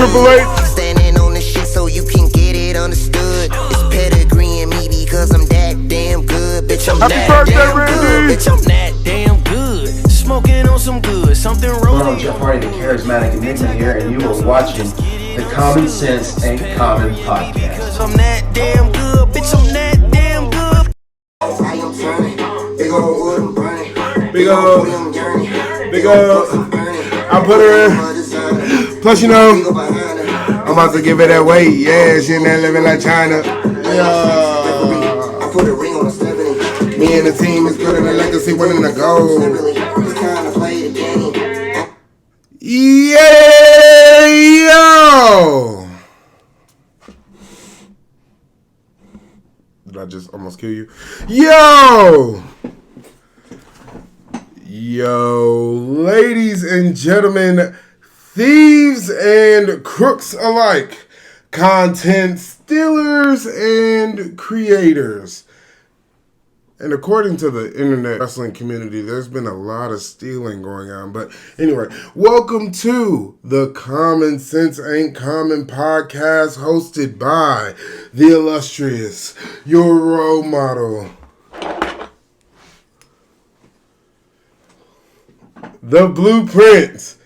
Triple H. Standing on the shit so you can get it understood. It's pedigree in me because I'm that damn good. Bitch, I'm Happy that birthday, damn Randy. good. Bitch, I'm that damn good. Smoking on some good, something rolling. Hello, Jeff Hardy, the charismatic enigma here, and you are watching the Common Sense Ain't Common podcast. Because I'm that damn good. Bitch, I'm that damn good. I am turning. Big old wood, I'm burning. Big old. I put her in. Plus, you know, I'm about to give her that weight. Yeah, she in there living like China. I put a ring on a 70. Me and the team is good in the legacy, winning the gold. Yeah, yo. Did I just almost kill you? Yo, ladies and gentlemen, thieves and crooks alike, content stealers and creators. And according to the internet wrestling community, there's been a lot of stealing going on. But anyway, welcome to the Common Sense Ain't Common podcast, hosted by the illustrious, your role model, the Blueprint.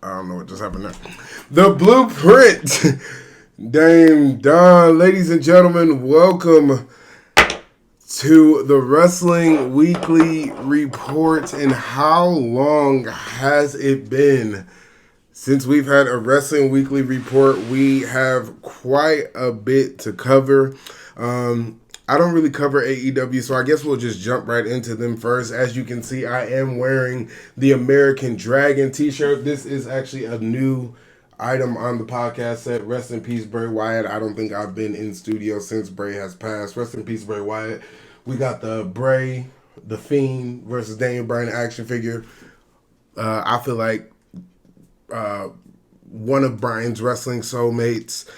I don't know what just happened there. The Blueprint, Dame Don. Ladies and gentlemen, welcome to the Wrestling Weekly Report. And how long has it been since we've had a Wrestling Weekly Report? We have quite a bit to cover. I don't really cover AEW, so I guess we'll just jump right into them first. As you can see, I am wearing the American Dragon t-shirt. This is actually a new item on the podcast set. Rest in peace, Bray Wyatt. I don't think I've been in studio since Bray has passed. Rest in peace, Bray Wyatt. We got the Bray, the Fiend versus Daniel Bryan action figure. I feel like one of Bryan's wrestling soulmates.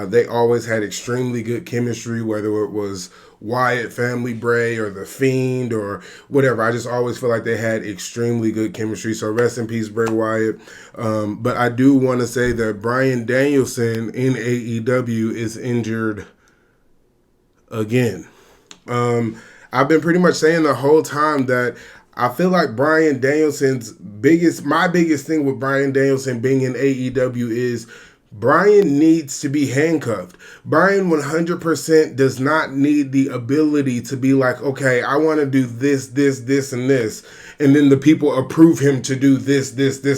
They always had extremely good chemistry, whether it was Wyatt family Bray or the Fiend or whatever. I just always feel like they had extremely good chemistry. So rest in peace, Bray Wyatt. But I do want to say that Bryan Danielson in AEW is injured again. I've been pretty much saying the whole time that I feel like Bryan Danielson's my biggest thing with Bryan Danielson being in AEW is Bryan needs to be handcuffed. Bryan 100% does not need the ability to be like, okay, I want to do this, and this. And then the people approve him to do this,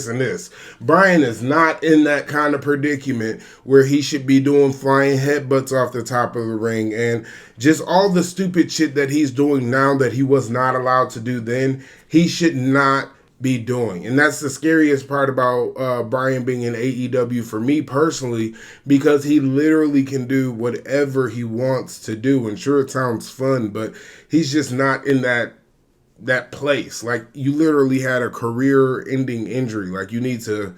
and this. Bryan is not in that kind of predicament where he should be doing flying headbutts off the top of the ring and just all the stupid shit that he's doing now that he was not allowed to do then. He should not be doing. And that's the scariest part about Bryan being in AEW for me personally, because he literally can do whatever he wants to do. And sure, it sounds fun, but he's just not in that place. Like, you literally had a career-ending injury. Like, you need to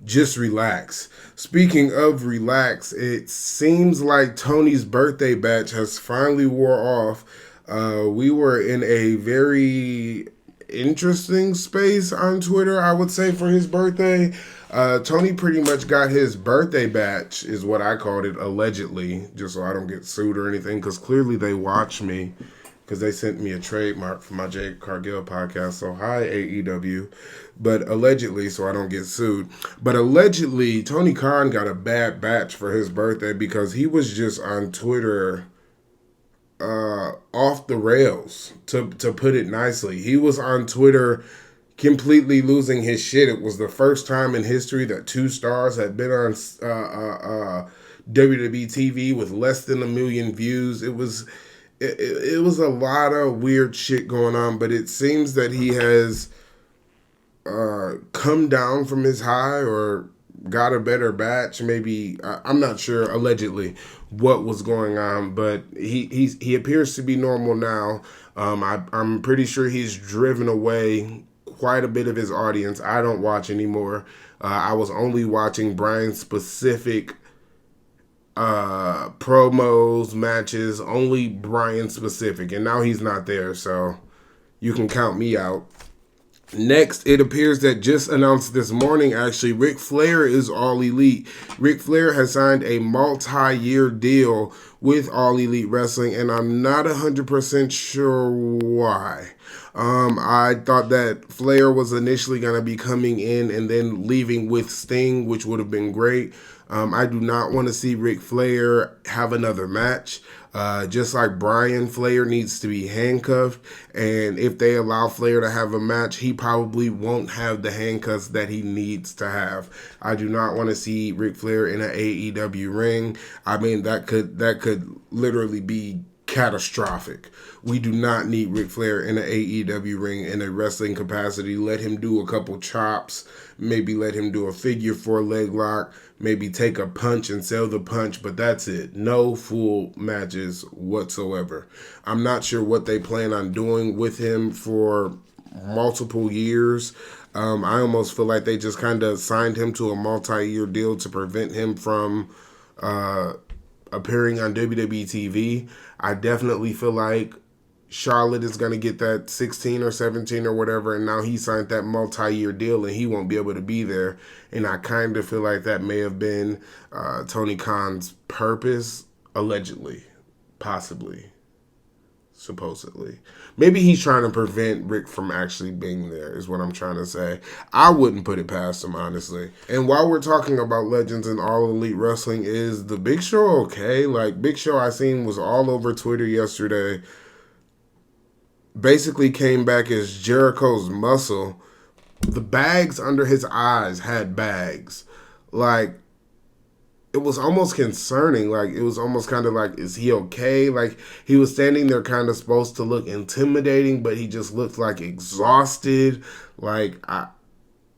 just relax. Speaking of relax, it seems like Tony's birthday batch has finally wore off. We were in a very interesting space on Twitter, I would say, for his birthday. Tony pretty much got his birthday batch, is what I called it, allegedly, just so I don't get sued or anything, because clearly they watch me, because they sent me a trademark for my Jade Cargill podcast. So hi, AEW. But allegedly, so I don't get sued. But allegedly, Tony Khan got a bad batch for his birthday because he was just on Twitter off the rails, to put it nicely. He was on Twitter completely losing his shit. It was the first time in history that two stars had been on WWE TV with less than 1 million views. It was a lot of weird shit going on, but it seems that he has come down from his high or got a better batch. Maybe, I'm not sure, allegedly, what was going on, but he appears to be normal now. I'm pretty sure he's driven away quite a bit of his audience. I don't watch anymore. I was only watching Bryan's specific promos, matches, only Bryan specific, and now he's not there, so You can count me out. Next, it appears that just announced this morning, actually, Ric Flair is All Elite. Ric Flair has signed a multi-year deal with All Elite Wrestling, and I'm not 100% sure why. I thought that Flair was initially going to be coming in and then leaving with Sting, which would have been great. I do not want to see Ric Flair have another match. Just like Bryan, Flair needs to be handcuffed. And if they allow Flair to have a match, he probably won't have the handcuffs that he needs to have. I do not want to see Ric Flair in an AEW ring. I mean, that could literally be catastrophic. We do not need Ric Flair in an AEW ring in a wrestling capacity. Let him do a couple chops, maybe let him do a figure four leg lock, maybe take a punch and sell the punch, but that's it. No full matches whatsoever. I'm not sure what they plan on doing with him for multiple years. I almost feel like they just kind of signed him to a multi-year deal to prevent him from appearing on WWE TV. I definitely feel like Charlotte is going to get that 16 or 17 or whatever, and now he signed that multi-year deal and he won't be able to be there. And I kind of feel like that may have been Tony Khan's purpose, allegedly, possibly, supposedly. Maybe he's trying to prevent Rick from actually being there, is what I'm trying to say. I wouldn't put it past him, honestly. And while we're talking about legends and All Elite Wrestling, is the Big Show okay? Like, Big Show I seen was all over Twitter yesterday. Basically came back as Jericho's muscle. The bags under his eyes had bags. Like, it was almost concerning. Like, it was almost kind of like, is he okay? Like, he was standing there kind of supposed to look intimidating, but he just looked like exhausted. Like,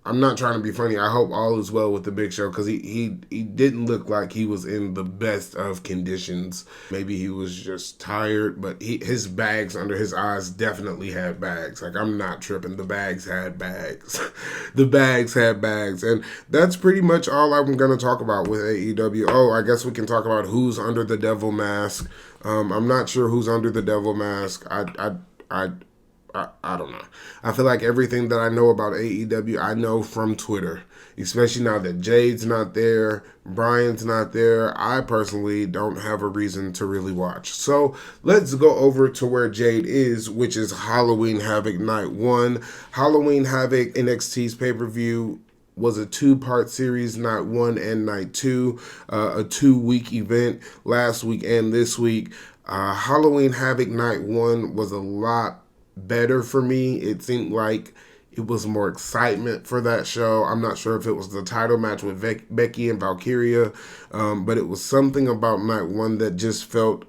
I'm not trying to be funny. I hope all is well with the Big Show, because he didn't look like he was in the best of conditions. Maybe he was just tired, but his bags under his eyes definitely had bags. Like, I'm not tripping. The bags had bags. The bags had bags. And that's pretty much all I'm going to talk about with AEW. Oh, I guess we can talk about who's under the devil mask. I'm not sure who's under the devil mask. I don't know. I feel like everything that I know about AEW, I know from Twitter. Especially now that Jade's not there, Bryan's not there. I personally don't have a reason to really watch. So let's go over to where Jade is, which is Halloween Havoc Night 1. Halloween Havoc NXT's pay-per-view was a 2-part series, night 1 and night 2, a 2-week event last week and this week. Halloween Havoc Night 1 was a lot better for me. It seemed like it was more excitement for that show. I'm not sure if it was the title match with Becky and Valkyria, but it was something about night 1 that just felt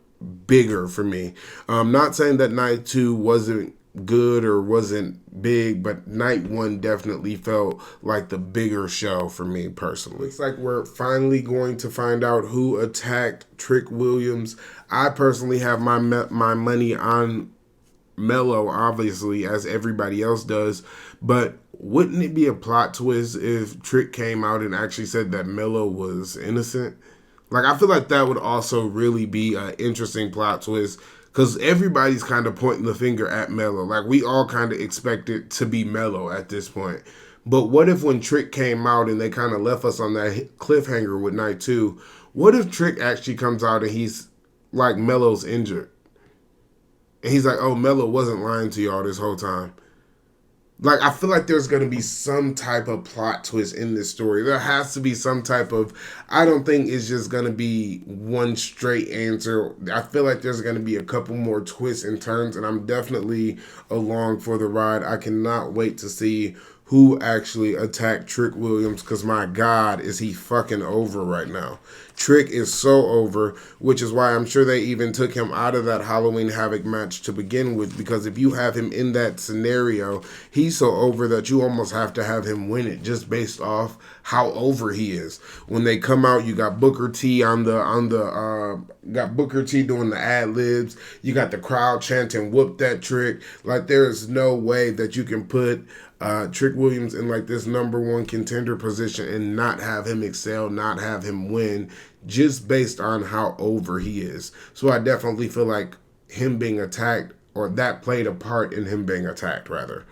bigger for me. I'm not saying that night 2 wasn't good or wasn't big, but night 1 definitely felt like the bigger show for me personally. Looks like we're finally going to find out who attacked Trick Williams. I personally have my money on Mello, obviously, as everybody else does, but wouldn't it be a plot twist if Trick came out and actually said that Mello was innocent? Like, I feel like that would also really be an interesting plot twist, because everybody's kind of pointing the finger at Mello. Like, we all kind of expect it to be Mello at this point. But what if when Trick came out and they kind of left us on that cliffhanger with night 2, what if Trick actually comes out and he's like, Mello's injured? And he's like, oh, Mello wasn't lying to y'all this whole time. Like, I feel like there's going to be some type of plot twist in this story. There has to be some type of, I don't think it's just going to be one straight answer. I feel like there's going to be a couple more twists and turns, and I'm definitely along for the ride. I cannot wait to see who actually attacked Trick Williams, because my God, is he fucking over right now. Trick is so over, which is why I'm sure they even took him out of that Halloween Havoc match to begin with, because if you have him in that scenario, he's so over that you almost have to have him win it just based off how over he is. When they come out, you got Booker T got Booker T doing the ad libs. You got the crowd chanting "Whoop that Trick." Like, there is no way that you can put Trick Williams in like this number 1 contender position and not have him excel, not have him win, just based on how over he is. So I definitely feel like him being attacked, or that played a part in him being attacked, rather.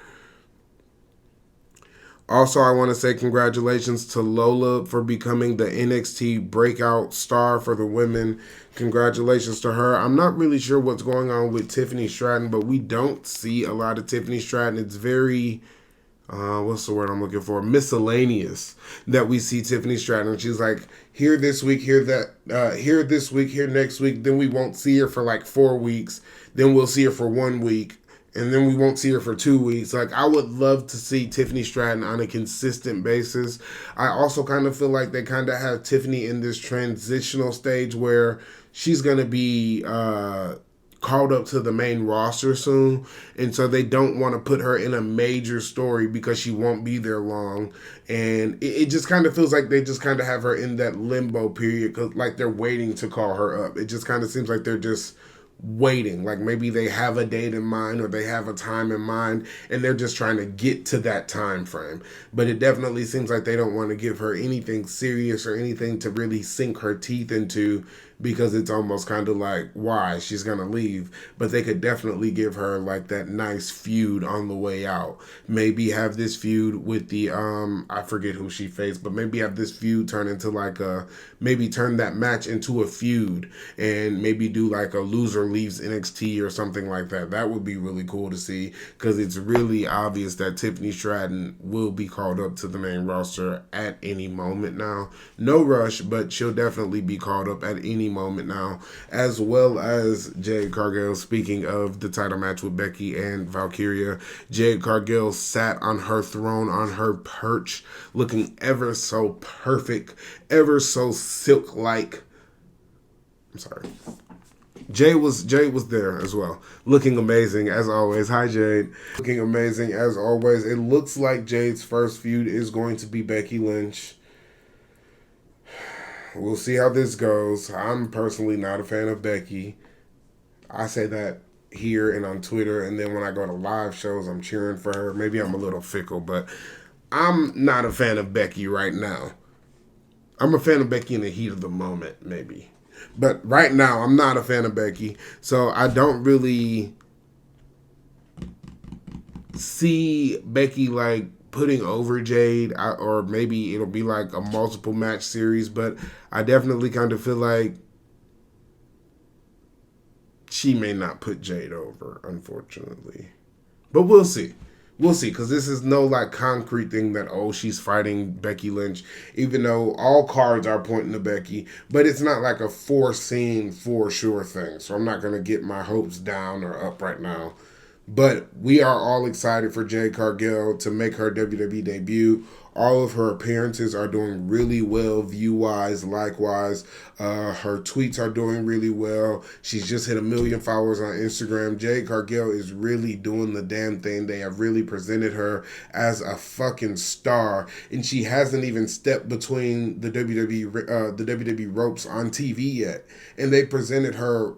Also, I want to say congratulations to Lola for becoming the NXT breakout star for the women. Congratulations to her. I'm not really sure what's going on with Tiffany Stratton, but we don't see a lot of Tiffany Stratton. It's very, what's the word I'm looking for? Miscellaneous that we see Tiffany Stratton. She's like, here this week, here that, here this week, here next week. Then we won't see her for like 4 weeks. Then we'll see her for 1 week. And then we won't see her for 2 weeks. Like, I would love to see Tiffany Stratton on a consistent basis. I also kind of feel like they kind of have Tiffany in this transitional stage where she's going to be called up to the main roster soon. And so they don't want to put her in a major story because she won't be there long. And it just kind of feels like they just kind of have her in that limbo period, cause like they're waiting to call her up. It just kind of seems like they're just waiting, like maybe they have a date in mind or they have a time in mind and they're just trying to get to that time frame. But it definitely seems like they don't want to give her anything serious or anything to really sink her teeth into, because it's almost kind of like, why? She's gonna leave. But they could definitely give her like that nice feud on the way out. Maybe have this feud with the I forget who she faced, but maybe have this feud turn into like a, maybe turn that match into a feud, and maybe do like a loser leaves NXT or something like that. That would be really cool to see, because it's really obvious that Tiffany Stratton will be called up to the main roster at any moment now. No rush, but she'll definitely be called up at any moment now, as well as Jade Cargill. Speaking of the title match with Becky and Valkyria, Jade Cargill sat on her throne, on her perch, looking ever so perfect, ever so silk-like. I'm sorry. Jade was there as well, looking amazing as always. Hi, Jade. Looking amazing as always. It looks like Jade's first feud is going to be Becky Lynch. We'll see how this goes. I'm personally not a fan of Becky. I say that here and on Twitter, and then when I go to live shows, I'm cheering for her. Maybe I'm a little fickle, but I'm not a fan of Becky right now. I'm a fan of Becky in the heat of the moment, maybe. But right now, I'm not a fan of Becky. So I don't really see Becky like putting over Jade, or maybe it'll be like a multiple match series, but I definitely kind of feel like she may not put Jade over, unfortunately. But we'll see. We'll see, because this is no like concrete thing that, oh, she's fighting Becky Lynch, even though all cards are pointing to Becky, but it's not like a foreseen, for sure thing. So I'm not going to get my hopes down or up right now. But we are all excited for Jade Cargill to make her WWE debut. All of her appearances are doing really well view-wise, likewise. Her tweets are doing really well. She's just hit 1 million followers on Instagram. Jade Cargill is really doing the damn thing. They have really presented her as a fucking star. And she hasn't even stepped between the WWE ropes on TV yet. And they presented her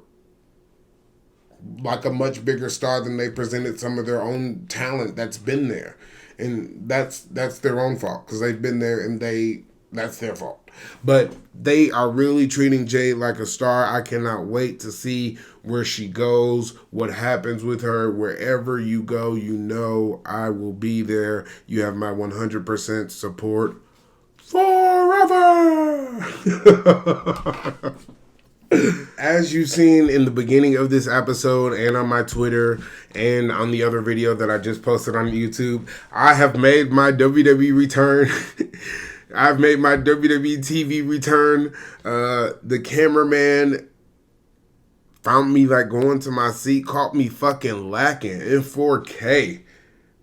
like a much bigger star than they presented some of their own talent that's been there. And that's their own fault, because they've been there and that's their fault. But they are really treating Jade like a star. I cannot wait to see where she goes, what happens with her. Wherever you go, you know I will be there. You have my 100% support forever. As you've seen in the beginning of this episode and on my Twitter and on the other video that I just posted on YouTube, I have made my WWE return. I've made my WWE TV return. The cameraman found me like going to my seat, caught me fucking lacking in 4K.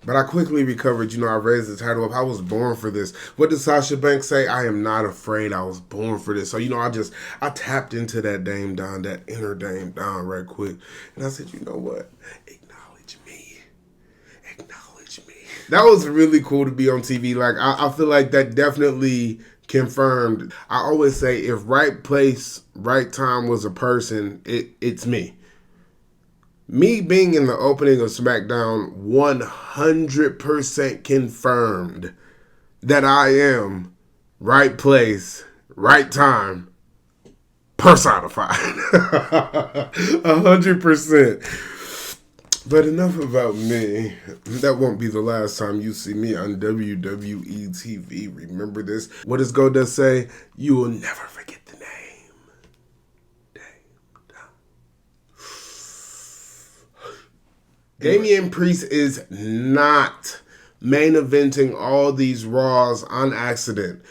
But I quickly recovered. You know, I raised the title up. I was born for this. What did Sasha Banks say? I am not afraid. I was born for this. So, you know, I tapped into that Dame Dawn, that inner Dame Dawn right quick. And I said, you know what? Acknowledge me. Acknowledge me. That was really cool to be on TV. Like, I feel like that definitely confirmed. I always say, if right place, right time was a person, it's me. Me being in the opening of SmackDown 100% confirmed that I am right place, right time, personified. 100%. But enough about me. That won't be the last time you see me on WWE TV. Remember this. What does Goldust say? You will never forget the name. Damian Priest is not main eventing all these Raws on accident.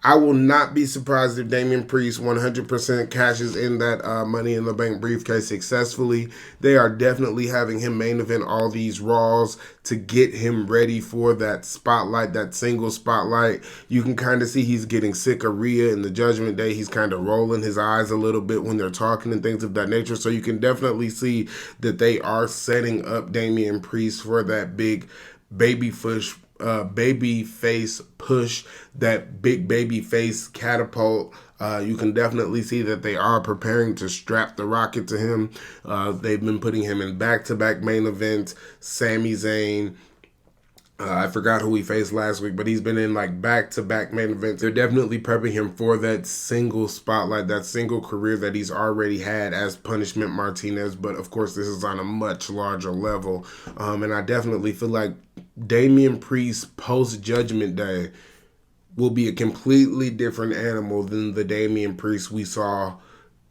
I will not be surprised if Damian Priest 100% cashes in that Money in the Bank briefcase successfully. They are definitely having him main event all these Raws to get him ready for that spotlight, that single spotlight. You can kind of see he's getting sick of Rhea in the Judgment Day. He's kind of rolling his eyes a little bit when they're talking and things of that nature. So you can definitely see that they are setting up Damian Priest for that big baby face push, that big baby face catapult. You can definitely see that they are preparing to strap the rocket to him. They've been putting him in back-to-back main events. Sami Zayn, I forgot who he faced last week, but he's been in like back-to-back main events. They're definitely prepping him for that single spotlight, that single career that he's already had as Punishment Martinez. But of course, this is on a much larger level. And I definitely feel like Damian Priest post-Judgment Day will be a completely different animal than the Damian Priest we saw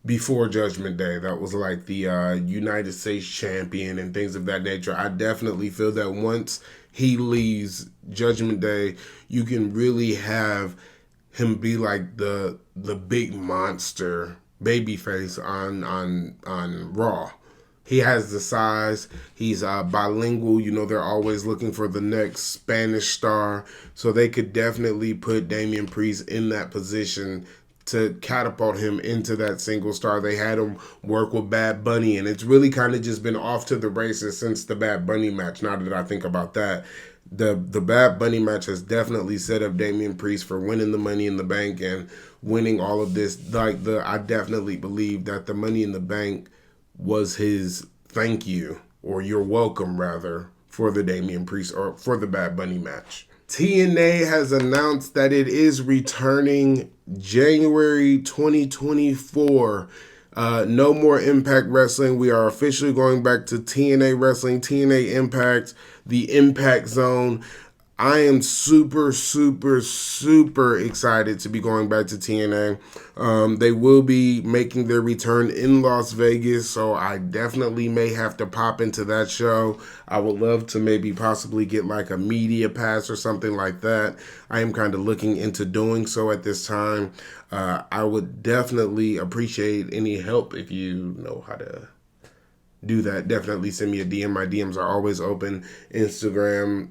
before Judgment Day. That was like the United States champion and things of that nature. I definitely feel that once he leaves Judgment Day, you can really have him be like the big monster babyface on Raw. He has the size. He's bilingual. You know, they're always looking for the next Spanish star. So they could definitely put Damian Priest in that position to catapult him into that single star. They had him work with Bad Bunny, and it's really kind of just been off to the races since the Bad Bunny match. Now that I think about that, the Bad Bunny match has definitely set up Damian Priest for winning the Money in the Bank and winning all of this. I definitely believe that the Money in the Bank was his thank you, or you're welcome rather, for the Damian Priest or for the Bad Bunny match. TNA has announced that it is returning January 2024. No more Impact Wrestling. We are officially going back to TNA Wrestling, TNA Impact, the Impact Zone. I am super, super, super excited to be going back to TNA. They will be making their return in Las Vegas, so I definitely may have to pop into that show. I would love to maybe possibly get like a media pass or something like that. I am kind of looking into doing so at this time. I would definitely appreciate any help if you know how to do that. Definitely send me a DM. My DMs are always open. Instagram,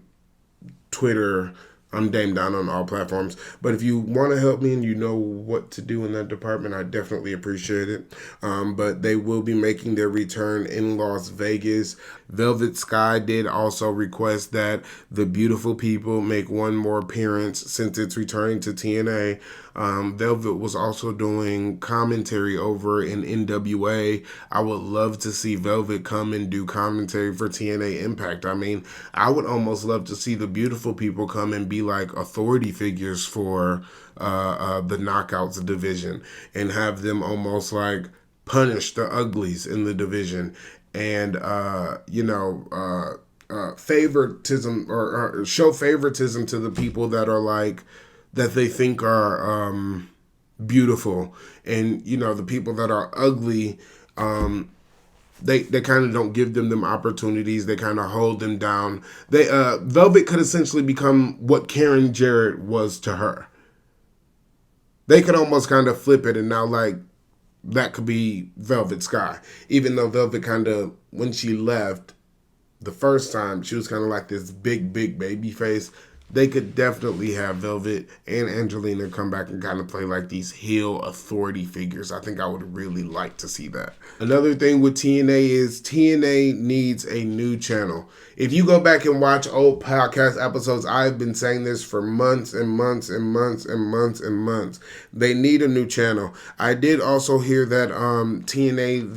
Twitter, I'm Dame Down on all platforms. But if you want to help me and you know what to do in that department, I definitely appreciate it. But they will be making their return in Las Vegas. Velvet Sky did also request that the Beautiful People make one more appearance since it's returning to TNA. Velvet was also doing commentary over in NWA. I would love to see Velvet come and do commentary for TNA Impact. I mean, I would almost love to see the Beautiful People come and be like authority figures for the Knockouts division and have them almost like punish the uglies in the division and, favoritism or show favoritism to the people that are like, that they think are beautiful, and you know the people that are ugly, they kind of don't give them opportunities. They kind of hold them down. They Velvet could essentially become what Karen Jarrett was to her. They could almost kind of flip it, and now like that could be Velvet Sky. Even though Velvet kind of, when she left the first time, she was kind of like this big baby face. They could definitely have Velvet and Angelina come back and kind of play like these heel authority figures. I think I would really like to see that. Another thing with TNA is TNA needs a new channel. If you go back and watch old podcast episodes, I've been saying this for months and months and months and months and months. They need a new channel. I did also hear that TNA,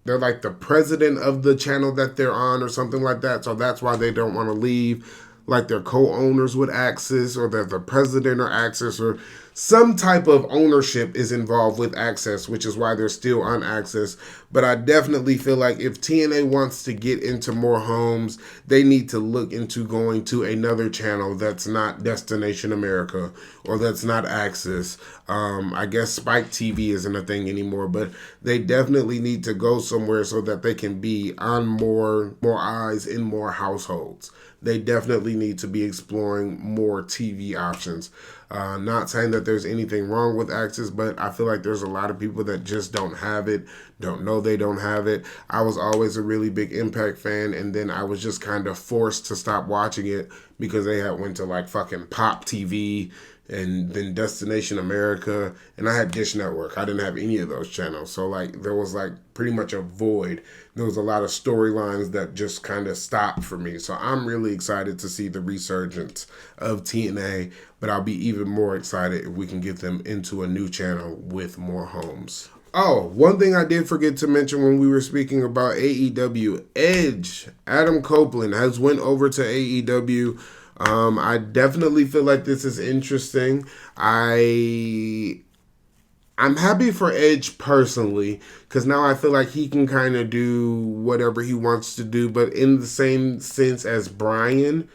they're like the president of the channel that they're on or something like that. So that's why they don't want to leave. Like their co-owners with Access, or they're the president or Access or some type of ownership is involved with Access, which is why they're still on Access. But I definitely feel like if TNA wants to get into more homes, they need to look into going to another channel that's not Destination America or that's not Access. I guess Spike TV isn't a thing anymore, but they definitely need to go somewhere so that they can be on more eyes in more households. They definitely need to be exploring more TV options. Not saying that there's anything wrong with Access, but I feel like there's a lot of people that just don't have it, don't know they don't have it. I was always a really big Impact fan, and then I was just kind of forced to stop watching it because they had went to like fucking Pop TV and then Destination America, and I had Dish Network. I didn't have any of those channels, so like there was like pretty much a void. There was a lot of storylines that just kind of stopped for me. So I'm really excited to see the resurgence of TNA, but I'll be even more excited if we can get them into a new channel with more homes. Oh, one thing I did forget to mention when we were speaking about AEW, Edge, Adam Copeland has went over to AEW. I definitely feel like this is interesting. I'm happy for Edge personally, because now I feel like he can kind of do whatever he wants to do, but in the same sense as Bryan,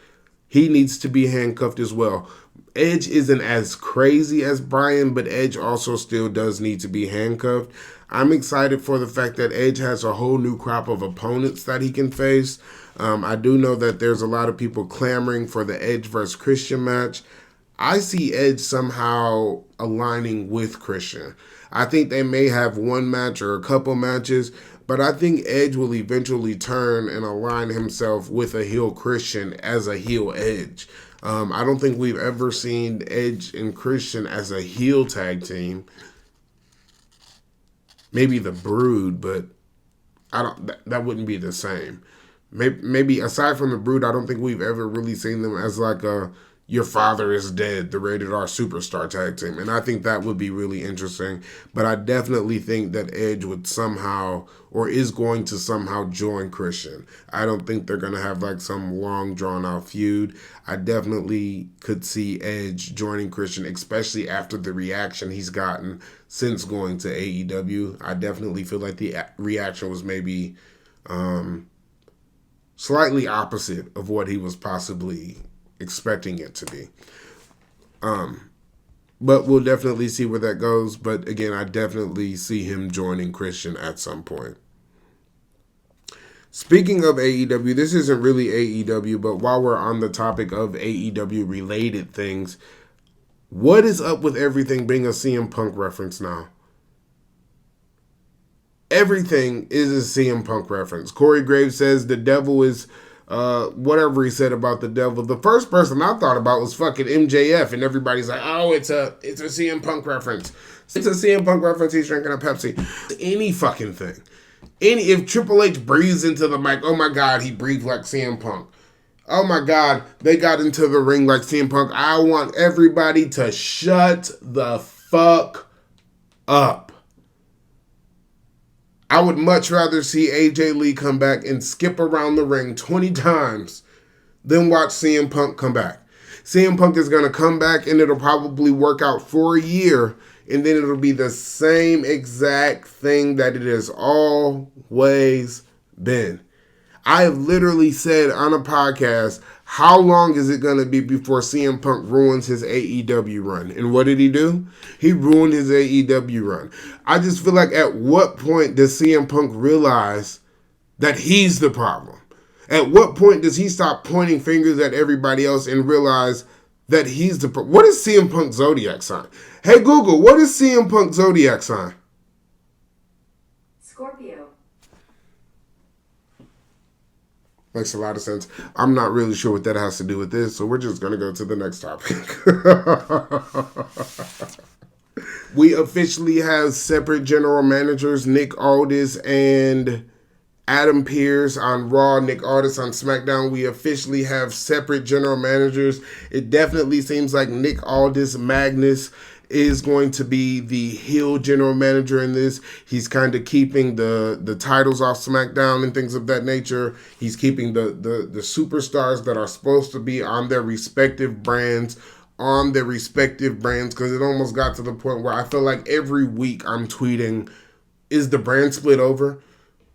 he needs to be handcuffed as well. Edge isn't as crazy as Bryan, but Edge also still does need to be handcuffed. I'm excited for the fact that Edge has a whole new crop of opponents that he can face. I do know that there's a lot of people clamoring for the Edge versus Christian match. I see Edge somehow aligning with Christian. I think they may have one match or a couple matches, but I think Edge will eventually turn and align himself with a heel Christian as a heel Edge. I don't think we've ever seen Edge and Christian as a heel tag team. Maybe the Brood, but I don't. That wouldn't be the same. Maybe aside from the Brood, I don't think we've ever really seen them as like a Your Father is Dead, the Rated R Superstar tag team. And I think that would be really interesting. But I definitely think that Edge would somehow, or is going to somehow join Christian. I don't think they're going to have like some long drawn out feud. I definitely could see Edge joining Christian, especially after the reaction he's gotten since going to AEW. I definitely feel like the reaction was maybe slightly opposite of what he was possibly expecting it to be. But we'll definitely see where that goes. But again, I definitely see him joining Christian at some point. Speaking of AEW, this isn't really AEW, but while we're on the topic of AEW related things, what is up with everything being a CM Punk reference now? Everything is a CM Punk reference. Corey Graves says the devil is whatever he said about the devil. The first person I thought about was fucking MJF, and everybody's like, oh, it's a CM Punk reference. It's a CM Punk reference. He's drinking a Pepsi. Any fucking thing. If Triple H breathes into the mic, oh my God, he breathed like CM Punk. Oh my God, they got into the ring like CM Punk. I want everybody to shut the fuck up. I would much rather see AJ Lee come back and skip around the ring 20 times than watch CM Punk come back. CM Punk is going to come back and it'll probably work out for a year, and then it'll be the same exact thing that it has always been. I have literally said on a podcast, how long is it going to be before CM Punk ruins his AEW run? And what did he do? He ruined his AEW run. I just feel like at what point does CM Punk realize that he's the problem? At what point does he stop pointing fingers at everybody else and realize that he's the problem? What is CM Punk's zodiac sign? Hey Google, what is CM Punk's zodiac sign? Scorpio. Makes a lot of sense. I'm not really sure what that has to do with this, so we're just going to go to the next topic. We officially have separate general managers, Nick Aldis and Adam Pearce on Raw, Nick Aldis on SmackDown. We officially have separate general managers. It definitely seems like Nick Aldis Magnus is going to be the heel general manager in this. He's kind of keeping the titles off SmackDown and things of that nature. He's keeping the superstars that are supposed to be on their respective brands on their respective brands, because it almost got to the point where I feel like every week I'm tweeting, is the brand split over?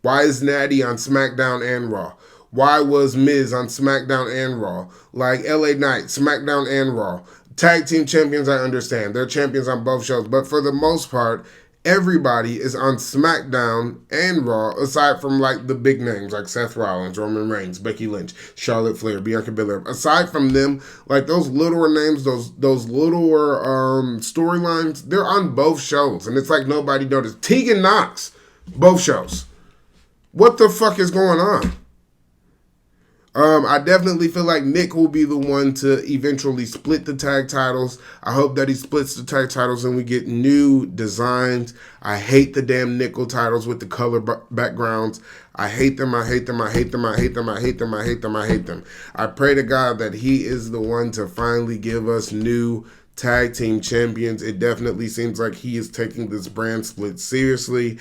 Why is Natty on SmackDown and Raw? Why was Miz on SmackDown and Raw? Like LA Knight, SmackDown and Raw. Tag team champions, I understand. They're champions on both shows. But for the most part, everybody is on SmackDown and Raw, aside from like the big names like Seth Rollins, Roman Reigns, Becky Lynch, Charlotte Flair, Bianca Belair. Aside from them, like those littler names, those littler storylines, they're on both shows. And it's like nobody noticed. Tegan Knox, both shows. What the fuck is going on? I definitely feel like Nick will be the one to eventually split the tag titles. I hope that he splits the tag titles and we get new designs. I hate the damn nickel titles with the color backgrounds. I hate them. I hate them. I hate them. I hate them. I hate them. I hate them. I hate them. I pray to God that he is the one to finally give us new tag team champions. It definitely seems like he is taking this brand split seriously.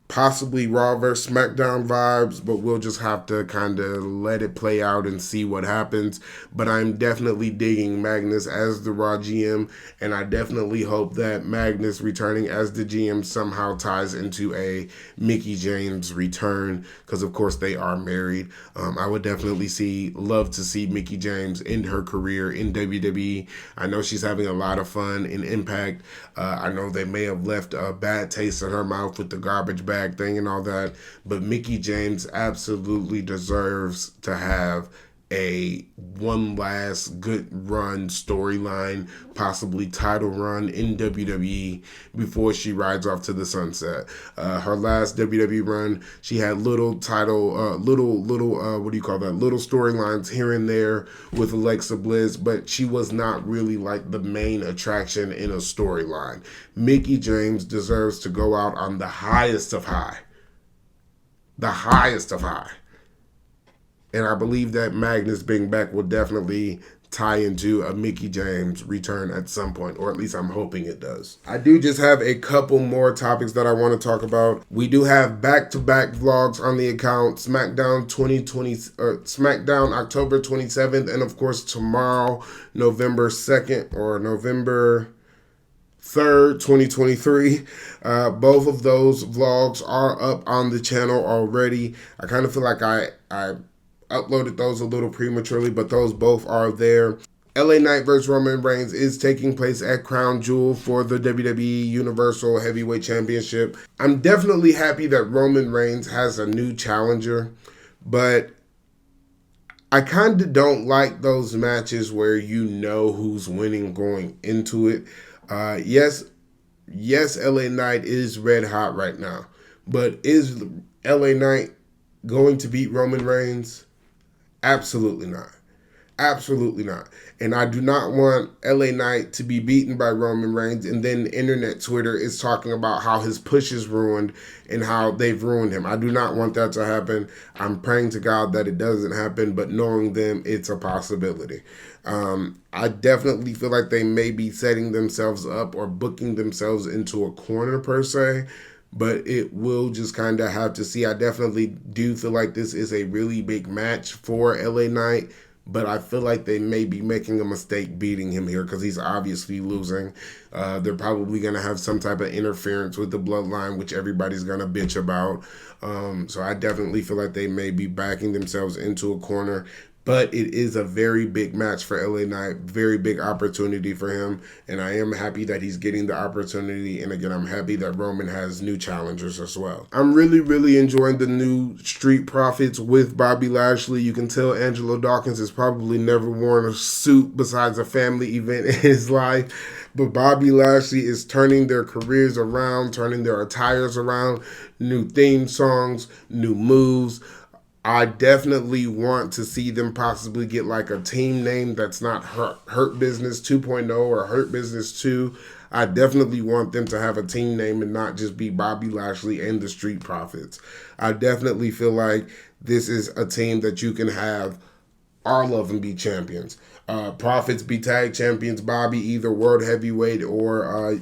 Possibly Raw vs. SmackDown vibes, but we'll just have to kind of let it play out and see what happens. But I'm definitely digging Magnus as the Raw GM, and I definitely hope that Magnus returning as the GM somehow ties into a Mickie James return, because of course they are married. I would definitely love to see Mickie James end her career in WWE. I know she's having a lot of fun in Impact. I know they may have left a bad taste in her mouth with the garbage bag thing and all that, but Mickie James absolutely deserves to have a one last good run storyline, possibly title run in WWE before she rides off to the sunset. Her last WWE run, she had little storylines here and there with Alexa Bliss, but she was not really like the main attraction in a storyline. Mickie James deserves to go out on the highest of high. The highest of high. And I believe that Magnus being back will definitely tie into a Mickie James return at some point, or at least I'm hoping it does. I do just have a couple more topics that I want to talk about. We do have back-to-back vlogs on the account, SmackDown SmackDown October 27th, and of course tomorrow, November 2nd or November 3rd, 2023. Both of those vlogs are up on the channel already. I kind of feel like I uploaded those a little prematurely, but those both are there. LA Knight vs. Roman Reigns is taking place at Crown Jewel for the WWE Universal Heavyweight Championship. I'm definitely happy that Roman Reigns has a new challenger, but I kind of don't like those matches where you know who's winning going into it. Yes, LA Knight is red hot right now, but is LA Knight going to beat Roman Reigns? Absolutely not. Absolutely not. And I do not want LA Knight to be beaten by Roman Reigns and then internet Twitter is talking about how his push is ruined and how they've ruined him. I do not want that to happen. I'm praying to God that it doesn't happen, but knowing them, it's a possibility. I definitely feel like they may be setting themselves up or booking themselves into a corner per se, but it will just kind of have to see. I definitely do feel like this is a really big match for LA Knight, but I feel like they may be making a mistake beating him here because he's obviously losing. They're probably going to have some type of interference with the bloodline, which everybody's going to bitch about. So I definitely feel like they may be backing themselves into a corner. But it is a very big match for LA Knight, very big opportunity for him, and I am happy that he's getting the opportunity, and again, I'm happy that Roman has new challengers as well. I'm really, really enjoying the new Street Profits with Bobby Lashley. You can tell Angelo Dawkins has probably never worn a suit besides a family event in his life, but Bobby Lashley is turning their careers around, turning their attires around, new theme songs, new moves. I definitely want to see them possibly get like a team name that's not Hurt Business 2.0 or Hurt Business 2. I definitely want them to have a team name and not just be Bobby Lashley and the Street Profits. I definitely feel like this is a team that you can have all of them be champions. Profits be tag champions, Bobby either world heavyweight or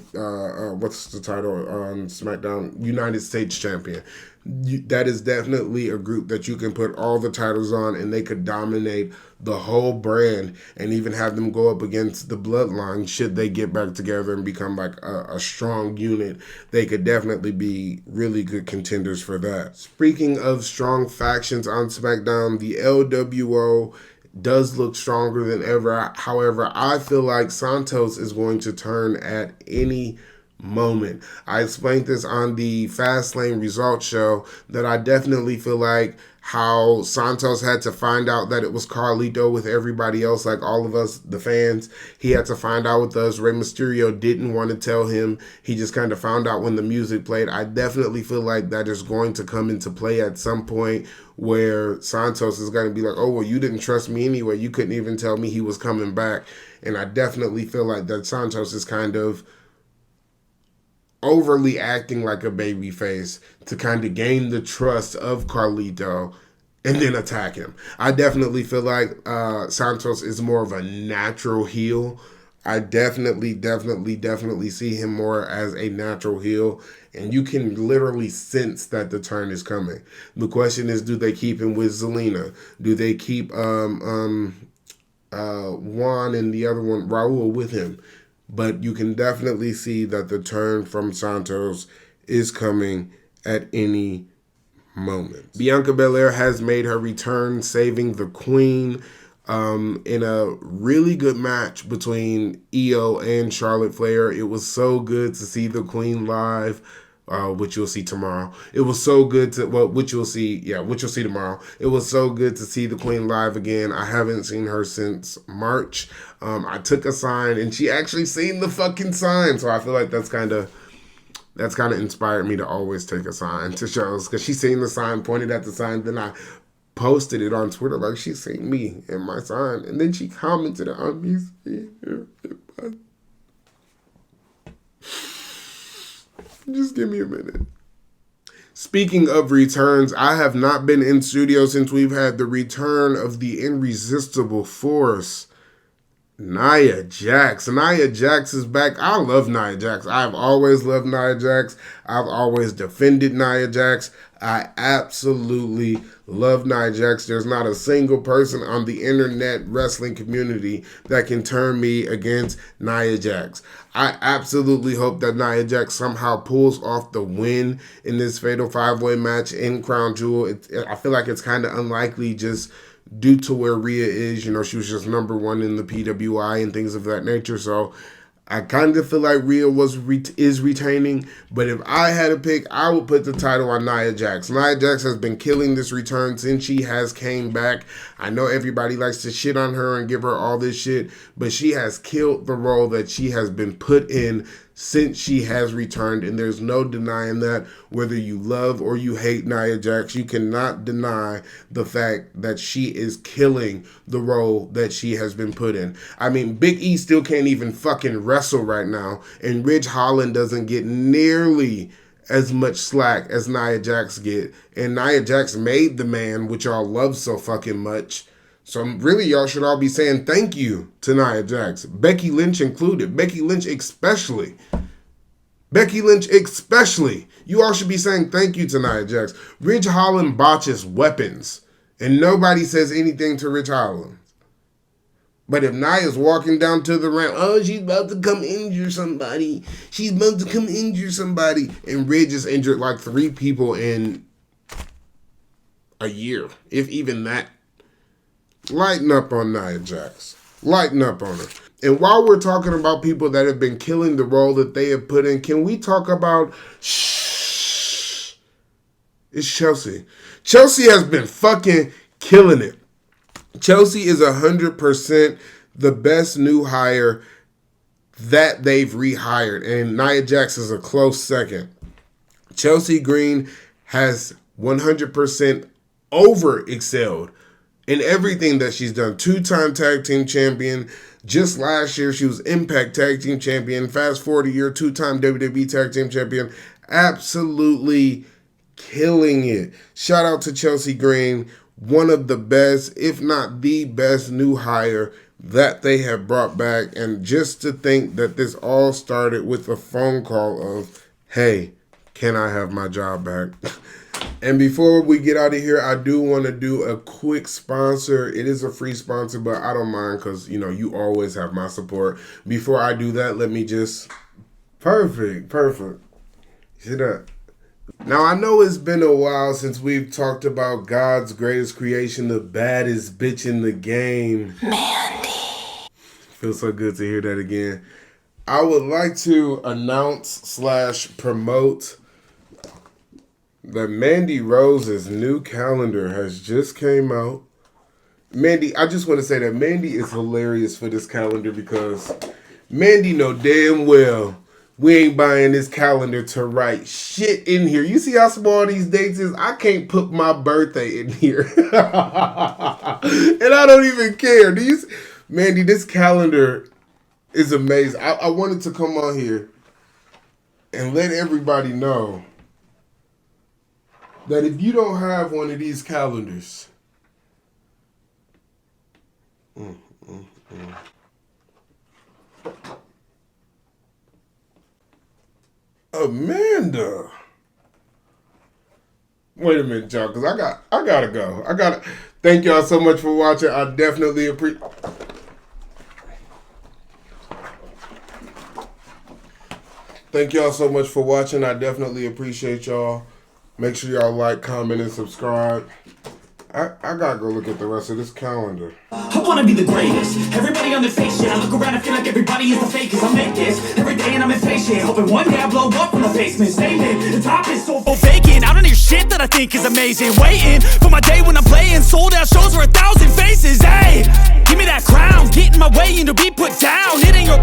what's the title on SmackDown? United States champion. that is definitely a group that you can put all the titles on and they could dominate the whole brand and even have them go up against the Bloodline should they get back together and become like a strong unit. They could definitely be really good contenders for that. Speaking of strong factions on SmackDown, the LWO does look stronger than ever. However, I feel like Santos is going to turn at any moment. I explained this on the Fastlane results show that I definitely feel like how Santos had to find out that it was Carlito with everybody else, like all of us, the fans. He had to find out with us. Rey Mysterio didn't want to tell him. He just kind of found out when the music played. I definitely feel like that is going to come into play at some point where Santos is going to be like, oh, well, you didn't trust me anyway. You couldn't even tell me he was coming back. And I definitely feel like that Santos is kind of overly acting like a baby face to kind of gain the trust of Carlito and then attack him. I definitely feel like Santos is more of a natural heel. I definitely see him more as a natural heel, and you can literally sense that the turn is coming. The question is, do they keep him with Zelina? Do they keep Juan and the other one, Raul, with him? But you can definitely see that the turn from Santos is coming at any moment. Bianca Belair has made her return, saving the Queen in a really good match between Io and Charlotte Flair. It was so good to see the Queen live. Which you'll see tomorrow. It was so good to, which you'll see tomorrow. It was so good to see the Queen live again. I haven't seen her since March. I took a sign and she actually seen the fucking sign. So I feel like that's kind of inspired me to always take a sign to shows, because she seen the sign, pointed at the sign, then I posted it on Twitter like she seen me in my sign, and then she commented on me seeing her in my. Just give me a minute. Speaking of returns, I have not been in studio since we've had the return of the irresistible force, Nia Jax. Nia Jax is back. I love Nia Jax. I've always loved Nia Jax. I've always defended Nia Jax. I absolutely love Nia Jax. There's not a single person on the internet wrestling community that can turn me against Nia Jax. I absolutely hope that Nia Jax somehow pulls off the win in this Fatal 5-Way match in Crown Jewel. I feel like it's kind of unlikely just due to where Rhea is. You know, she was just number one in the PWI and things of that nature. So I kind of feel like Rhea is retaining, but if I had to pick, I would put the title on Nia Jax. Nia Jax has been killing this return since she has came back. I know everybody likes to shit on her and give her all this shit, but she has killed the role that she has been put in since she has returned, and there's no denying that. Whether you love or you hate Nia Jax, you cannot deny the fact that she is killing the role that she has been put in. I mean, Big E still can't even fucking wrestle right now, and Ridge Holland doesn't get nearly as much slack as Nia Jax get, and Nia Jax made the man, which y'all love so fucking much. So really, y'all should all be saying thank you to Nia Jax. Becky Lynch included. Becky Lynch especially. You all should be saying thank you to Nia Jax. Ridge Holland botches weapons, and nobody says anything to Ridge Holland. But if Nia's walking down to the ramp, oh, she's about to come injure somebody. And Ridge has injured like 3 people in a year, if even that. Lighten up on Nia Jax. Lighten up on her. And while we're talking about people that have been killing the role that they have put in, can we talk about it's Chelsea. Chelsea has been fucking killing it. Chelsea is 100% the best new hire that they've rehired, and Nia Jax is a close second. Chelsea Green has 100% over-excelled in everything that she's done. 2-time tag team champion. Just last year, she was Impact tag team champion. Fast forward a year, 2-time WWE tag team champion. Absolutely killing it. Shout out to Chelsea Green. One of the best, if not the best new hire that they have brought back. And just to think that this all started with a phone call of, hey, can I have my job back? And before we get out of here, I do want to do a quick sponsor. It is a free sponsor, but I don't mind because, you always have my support. Before I do that, let me just... Perfect. See that? Now, I know it's been a while since we've talked about God's greatest creation, the baddest bitch in the game. Mandy. Feels so good to hear that again. I would like to announce/promote that Mandy Rose's new calendar has just came out. Mandy, I just want to say that Mandy is hilarious for this calendar because Mandy know damn well we ain't buying this calendar to write shit in here. You see how small these dates is? I can't put my birthday in here. And I don't even care. Do you see? Mandy, this calendar is amazing. I wanted to come on here and let everybody know that if you don't have one of these calendars, Amanda. Wait a minute, y'all, because I gotta go. Thank y'all so much for watching. I definitely appreciate. Thank y'all so much for watching. I definitely appreciate y'all. Make sure y'all like, comment, and subscribe. I gotta go look at the rest of this calendar. I wanna be the greatest. Everybody on the fake shit. I look around and feel like everybody is the fakest. I make this every day and I'm impatient. Hoping one day I blow up from the basement. Statement, the top is so vacant. I don't hear shit that I think is amazing. Waiting for my day when I'm playing sold out shows for 1,000 faces. Hey, give me that crown. Get in my way and to be put down. It ain't your